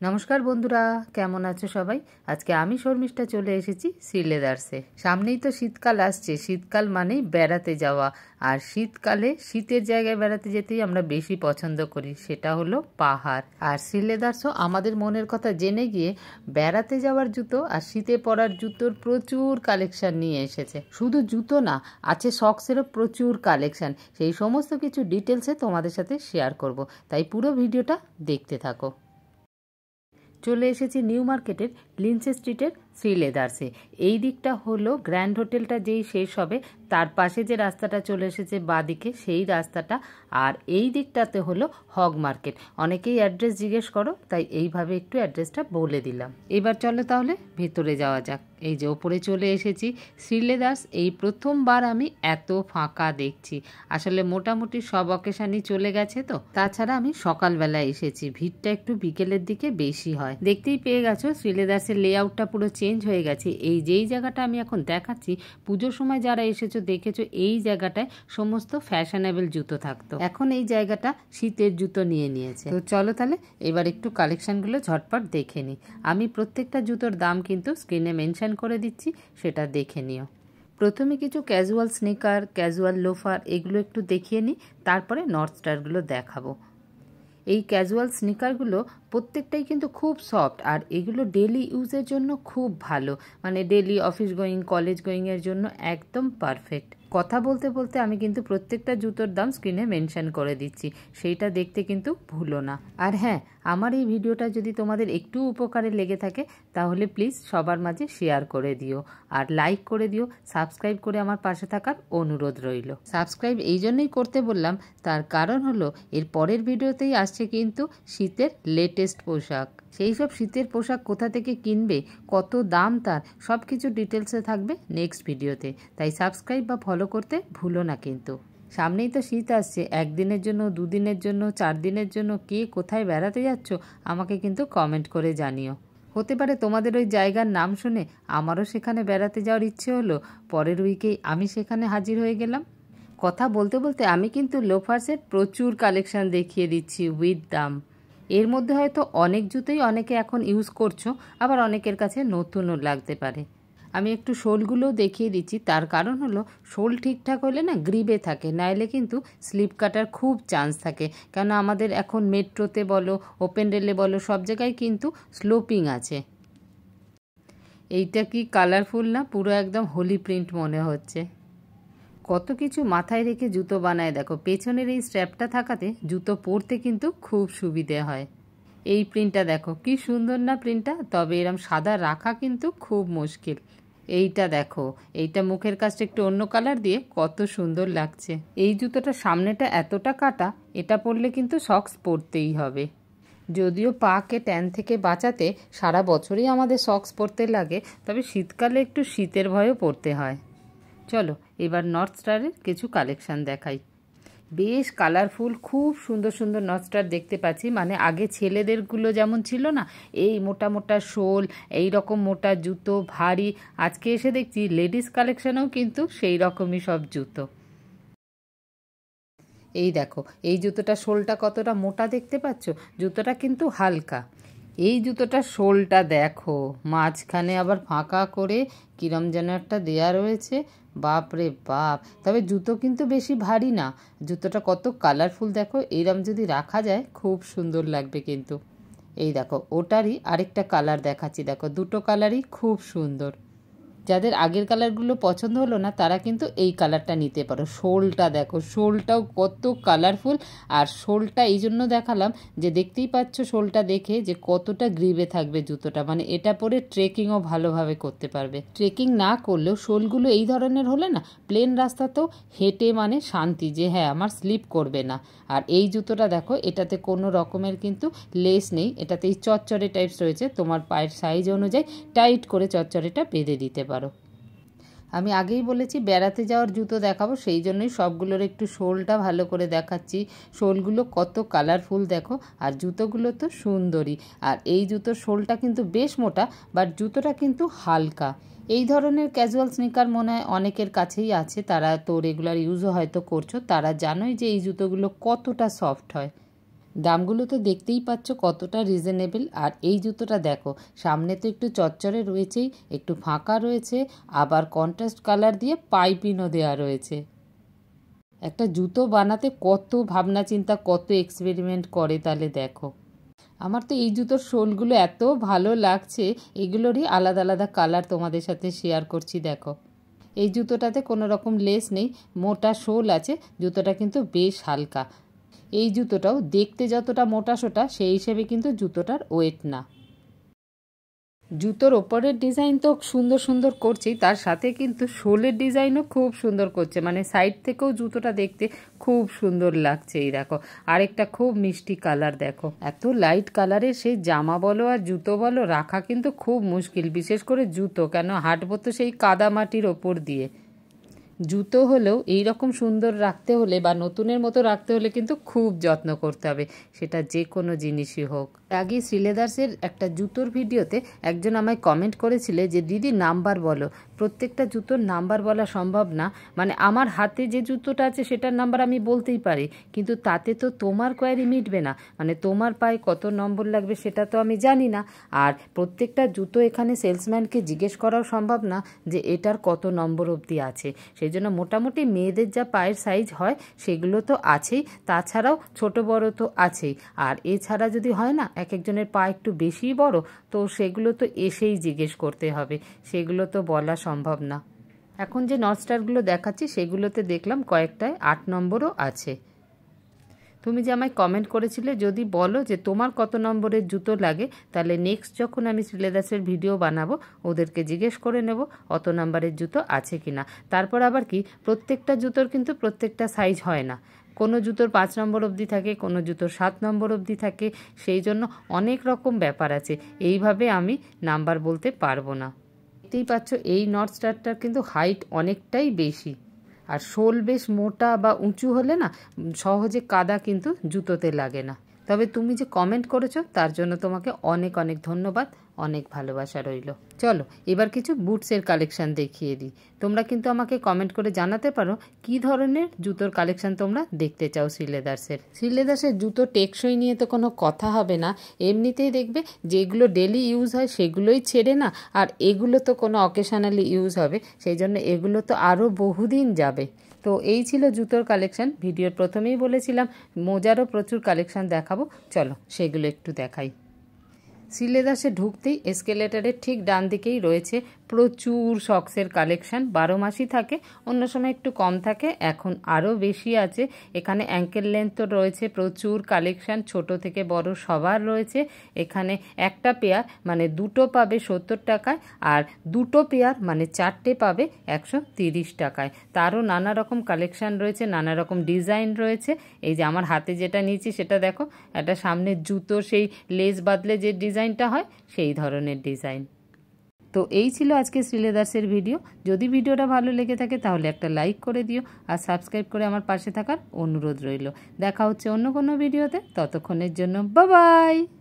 নমস্কার বন্ধুরা, কেমন আছো সবাই? আজকে আমি শর্মিষ্ঠা চলে এসেছি শ্রীলেদার্সে। সামনেই তো শীতকাল আসছে। শীতকাল মানেই বেড়াতে যাওয়া, আর শীতকালে শীতের জায়গায় বেড়াতে যেতেই আমরা বেশি পছন্দ করি, সেটা হলো পাহাড়। আর শ্রীলেদার্সও আমাদের মনের কথা জেনে গিয়ে বেড়াতে যাওয়ার জুতো আর শীতে পরার জুতোর প্রচুর কালেকশন নিয়ে এসেছে। শুধু জুতো না, আছে সক্সেরও প্রচুর কালেকশন। সেই সমস্ত কিছু ডিটেলসে তোমাদের সাথে শেয়ার করব, তাই পুরো ভিডিওটা দেখতে থাকো। চলে এসেছি নিউ মার্কেটের লিন্সে স্ট্রিটের শ্রীলেদার্সে। এই দিকটা হলো গ্র্যান্ড হোটেলটা যেই শেষ হবে তার পাশে যে রাস্তাটা চলে এসেছে বাঁদিকে, সেই রাস্তাটা। আর এই দিকটাতে হলো হগ মার্কেট। অনেকেই অ্যাড্রেস জিজ্ঞেস করো, তাই এইভাবে একটু অ্যাড্রেসটা বলে দিলাম। এবার চলো তাহলে ভেতরে যাওয়া যাক। এই যে ওপরে চলে এসেছি শ্রীলেদার্স। এই প্রথমবার আমি এত ফাঁকা দেখছি। আসলে মোটামুটি সব অকেশানই চলে গেছে, তো তাছাড়া আমি সকালবেলা এসেছি, ভিড়টা একটু বিকেলের দিকে বেশি হয়। দেখতেই পেয়ে গেছো শ্রীলেদার্সের লেআউটটা পুরো চেঞ্জ হয়ে গেছে। এই যেই জায়গাটা আমি এখন দেখাচ্ছি, পুজোর সময় যারা এসেছো দেখেছো এই জায়গাটায় সমস্ত ফ্যাশনেবল জুতো থাকতো। এখন এই জায়গাটা শীতের জুতো নিয়ে নিয়েছে। তো চলো তাহলে এবার একটু কালেকশনগুলো ঝটপট দেখে নিই। আমি প্রত্যেকটা জুতোর দাম কিন্তু স্ক্রিনে মেনশন করে দিচ্ছি, সেটা দেখে নিও। প্রথমে কিছু ক্যাজুয়াল স্নিকার, ক্যাজুয়াল লোফার এগুলো একটু দেখিয়ে নিই, তারপরে নর্থ স্টারগুলো দেখাবো। এই ক্যাজুয়াল স্নিকারগুলো প্রত্যেকটাই কিন্তু খুব সফট, আর এগুলো ডেলি ইউজের জন্য খুব ভালো, মানে ডেলি অফিস গোয়িং, কলেজ গোয়িংয়ের জন্য একদম পারফেক্ট। কথা বলতে বলতে আমি কিন্তু প্রত্যেকটা জুতোর দাম স্ক্রিনে মেনশন করে দিচ্ছি, সেইটা দেখতে কিন্তু ভুলো না। আর হ্যাঁ, আমার এই ভিডিওটা যদি তোমাদের একটু উপকারে লেগে থাকে তাহলে প্লিজ সবার মাঝে শেয়ার করে দিও, আর লাইক করে দিও, সাবস্ক্রাইব করে আমার পাশে থাকার অনুরোধ রইল। সাবস্ক্রাইব এই জন্যই করতে বললাম, তার কারণ হলো এর পরের ভিডিওতেই আসছে কিন্তু শীতের লেটেস্ট পোশাক। সেই সব শীতের পোশাক কোথা থেকে কিনবে, কত দাম তার, সব কিছু ডিটেলসে থাকবে নেক্সট ভিডিওতে, তাই সাবস্ক্রাইব বা ফলো করতে ভুলো না কিন্তু। সামনেই তো শীত আসছে। একদিনের জন্য, দুদিনের জন্য, 4 দিনের জন্য কে কোথায় বেড়াতে যাচ্ছ আমাকে কিন্তু কমেন্ট করে জানিও। হতে পারে তোমাদের ওই জায়গার নাম শুনে আমারও সেখানে বেড়াতে যাওয়ার ইচ্ছে হলো, পরের উইকেই আমি সেখানে হাজির হয়ে গেলাম। কথা বলতে বলতে আমি কিন্তু লোফার্সের প্রচুর কালেকশন দেখিয়ে দিচ্ছি উইথ দাম। এর মধ্যে হয়তো অনেক জুতোই অনেকে এখন ইউজ করছো, আবার অনেকের কাছে নতুনও লাগতে পারে। আমি একটু শোলগুলোও দেখিয়ে দিচ্ছি, তার কারণ হলো শোল ঠিকঠাক হলে না গ্রিবে থাকে, নাইলে কিন্তু স্লিপ কাটার খুব চান্স থাকে। কেন আমাদের এখন মেট্রোতে বলো, ওপেন রেলে বলো, সব জায়গায় কিন্তু স্লোপিং আছে। এইটা কি কালারফুল না, পুরো একদম হোলি প্রিন্ট মনে হচ্ছে। কত কিছু মাথায় রেখে জুতো বানায় দেখো। পেছনের এই স্ট্র্যাপটা থাকাতে জুতো পরতে কিন্তু খুব সুবিধে হয়। এই প্রিন্টটা দেখো কি সুন্দর না প্রিন্টটা, তবে এরম সাদা রাখা কিন্তু খুব মুশকিল। এইটা দেখো, এইটা মুখের কাজটা একটু অন্য কালার দিয়ে কত সুন্দর লাগছে। এই জুতোটা সামনেটা এতটা কাটা, এটা পরলে কিন্তু সক্স পরতেই হবে। যদিও পাকে ট্যান থেকে বাঁচাতে সারা বছরই আমাদের সক্স পরতে লাগে, তবে শীতকালে একটু শীতের ভয়ও পরতে হয়। চলো এবার নর্থ স্টারের কিছু কালেকশান দেখাই। বেশ কালারফুল, খুব সুন্দর সুন্দর নর্থ স্টার দেখতে পাচ্ছি। মানে আগে ছেলেদেরগুলো যেমন ছিল না, এই মোটা মোটা শোল, এই রকম মোটা জুতো, ভারী, আজকে এসে দেখছি লেডিস কালেকশানেও কিন্তু সেই রকমই সব জুতো। এই দেখো, এই জুতোটা শোলটা কতটা মোটা দেখতে পাচ্ছ, জুতোটা কিন্তু হালকা। এই জুতোটার শোলটা দেখো, মাঝখানে আবার ফাঁকা করে কিরম যেন একটা দেয়া রয়েছে, বাপ রে বাপ। তবে জুতো কিন্তু বেশি ভারী না। জুতোটা কত কালারফুল দেখো, এইরম যদি রাখা যায় খুব সুন্দর লাগবে কিন্তু। এই দেখো, ওটারই আরেকটা কালার দেখাচ্ছি, দেখো দুটো কালারই খুব সুন্দর। যাদের আগের কালারগুলো পছন্দ হলো না তারা কিন্তু এই কালারটা নিতে পারো। শোলটা দেখো, শোলটাও কত কালারফুল। আর শোলটা এই জন্য দেখালাম যে দেখতেই পাচ্ছ শোলটা দেখে যে কতটা গ্রিবে থাকবে জুতোটা, মানে এটা পরে ট্রেকিংও ভালোভাবে করতে পারবে। ট্রেকিং না করলেও শোলগুলো এই ধরনের হলে না প্লেন রাস্তাতেও হেঁটে মানে শান্তি, যে হ্যাঁ আমার স্লিপ করবে না। আর এই জুতোটা দেখো, এটাতে কোনো রকমের কিন্তু লেস নেই, এটাতে এই চচ্চড়ে টাইপস রয়েছে, তোমার পায়ের সাইজ অনুযায়ী টাইট করে চচ্চড়েটা বেঁধে দিতে পারো। আমি আগেই বলেছি বেড়াতে যাওয়ার জুতো দেখাবো, সেই জন্যই সবগুলোর একটু শোলটা ভালো করে দেখাচ্ছি। শোলগুলো কত কালারফুল দেখো, আর জুতোগুলো তো সুন্দরই। আর এই জুতোর শোলটা কিন্তু বেশ মোটা, বাট জুতোটা কিন্তু হালকা। এই ধরনের ক্যাজুয়াল স্নিকার মনে হয় অনেকের কাছেই আছে, তারা তো রেগুলার ইউজও হয়তো করছো, তারা জানোই যে এই জুতোগুলো কতটা সফট হয়। দামগুলো তো দেখতেই পাচ্ছ কতটা রিজনেবল। আর এই জুতোটা দেখো, সামনে তো একটু চচ্চড়ে রয়েছেই, একটু ফাঁকা রয়েছে, আবার কন্ট্রাস্ট কালার দিয়ে পাইপিনও দেওয়া রয়েছে। একটা জুতো বানাতে কত ভাবনা চিন্তা, কত এক্সপেরিমেন্ট করে তাহলে দেখো। আমার তো এই জুতোর শোলগুলো এত ভালো লাগছে, এগুলোরই আলাদা আলাদা কালার তোমাদের সাথে শেয়ার করছি দেখো। এই জুতোটাতে কোনো রকম লেস নেই, মোটা শোল আছে, জুতোটা কিন্তু বেশ হালকা। এই জুতোটাও দেখতে যতটা মোটা সোটা সেই হিসেবে কিন্তু জুতোটার ওয়েট না। জুতোর ওপরের ডিজাইন তো সুন্দর সুন্দর করছেই, তার সাথে কিন্তু শোলের ডিজাইনও খুব সুন্দর করছে, মানে সাইড থেকেও জুতোটা দেখতে খুব সুন্দর লাগছে। এই দেখো আরেকটা খুব মিষ্টি কালার দেখো। এত লাইট কালারের সেই জামা বলো আর জুতো বলো রাখা কিন্তু খুব মুশকিল, বিশেষ করে জুতো, কেন হাঁটবো তো সেই কাদা মাটির ওপর দিয়ে। জুতো হলেও এই রকম সুন্দর রাখতে হলে বা নতুনের মতো রাখতে হলে কিন্তু খুব যত্ন করতে হবে, সেটা যে কোনো জিনিসই হোক। আগে শ্রীলেদার্সের একটা জুতোর ভিডিওতে একজন আমায় কমেন্ট করেছিলে যে দিদি নাম্বার বলো। প্রত্যেকটা জুতোর নাম্বার বলা সম্ভব না, মানে আমার হাতে যে জুতোটা আছে সেটার নাম্বার আমি বলতেই পারি, কিন্তু তাতে তো তোমার কোয়ারি মিটবে না, মানে তোমার পায়ে কত নম্বর লাগবে সেটা তো আমি জানি না। আর প্রত্যেকটা জুতো এখানে সেলসম্যানকে জিজ্ঞেস করাও সম্ভব না যে এটার কত নম্বর অবধি আছে। সেই জন্য মোটামুটি মেয়েদের যা পায়ের সাইজ হয় সেগুলো তো আছেই, তাছাড়াও ছোট বড় তো আছেই। আর এছাড়া যদি হয় না এক একজনের পা একটু বেশিই বড়, তো সেগুলো তো এসেই জিজ্ঞেস করতে হবে, সেগুলো তো বলা সম্ভব না। এখন যে নটস্টারগুলো দেখাচ্ছি সেগুলোতে দেখলাম কয়েকটায় 8 নম্বরও আছে। তুমি যে আমায় কমেন্ট করেছিলে যদি বলো যে তোমার কত নম্বরের জুতো লাগে, তাহলে নেক্সট যখন আমি শ্রীলেদার্সের ভিডিও বানাবো ওদেরকে জিজ্ঞেস করে নেব অত নম্বরের জুতো আছে কিনা। তারপর আবার কি, প্রত্যেকটা জুতোর কিন্তু প্রত্যেকটা সাইজ হয় না, কোনো জুতোর 5 নম্বর অবধি থাকে, কোনো জুতোর 7 নম্বর অবধি থাকে, সেই জন্য অনেক রকম ব্যাপার আছে, এইভাবে আমি নাম্বার বলতে পারবো না। দেখতেই পাচ্ছ এই নটস্টারটার কিন্তু হাইট অনেকটাই বেশি, আর শোল বেশ মোটা বা উঁচু হলে না সহজে কাদা কিন্তু জুতোতে লাগে না। তবে তুমি যে কমেন্ট করেছো তার জন্য তোমাকে অনেক অনেক ধন্যবাদ, অনেক ভালোবাসা রইল। চলো এবার কিছু বুটসের কালেকশান দেখিয়ে দিই। তোমরা কিন্তু আমাকে কমেন্ট করে জানাতে পারো কি ধরনের জুতোর কালেকশান তোমরা দেখতে চাও শ্রীলেদার্সের। শ্রীলেদার্সের জুতো টেকসই নিয়ে তো কোনো কথা হবে না, এমনিতেই দেখবে যেগুলো ডেলি ইউজ হয় সেগুলোই ছেড়ে না, আর এগুলো তো কোনো অকেশনালি ইউজ হবে, সেই জন্য এগুলো তো আরও বহুদিন যাবে। তো এই ছিল জুতোর কালেকশান। ভিডিওর প্রথমেই বলেছিলাম মোজারও প্রচুর কালেকশান দেখাবো, চলো সেগুলো একটু দেখাই। শ্রীলেদার্সে ঢুকতেই এসকেলেটারের ঠিক ডান দিকেই রয়েছে প্রচুর সক্সের কালেকশান, 12 মাসই থাকে, অন্য সময় একটু কম থাকে, এখন আরও বেশি আছে। এখানে অ্যাঙ্কেল লেন্থও রয়েছে প্রচুর কালেকশান, ছোট থেকে বড় সবার রয়েছে। এখানে একটা পেয়ার মানে দুটো পাবে 70 টাকায়, আর দুটো পেয়ার মানে 4টে পাবে 130 টাকায়। তারও নানা রকম কালেকশান রয়েছে, নানা রকম ডিজাইন রয়েছে। এই যে আমার হাতে যেটা নিয়েছি সেটা দেখো, একটা সামনের জুতো সেই লেস বাদলে যে ডিজাইনটা হয় সেই ধরনের ডিজাইন। তো এই ছিল আজকে শ্রীলেদার্সের ভিডিও। যদি ভিডিওটা ভালো লেগে থাকে তাহলে একটা লাইক করে দিও, আর সাবস্ক্রাইব করে আমার পাশে থাকার অনুরোধ রইল। দেখা হচ্ছে অন্য কোনো ভিডিওতে, ততক্ষণের জন্য বাই বাই।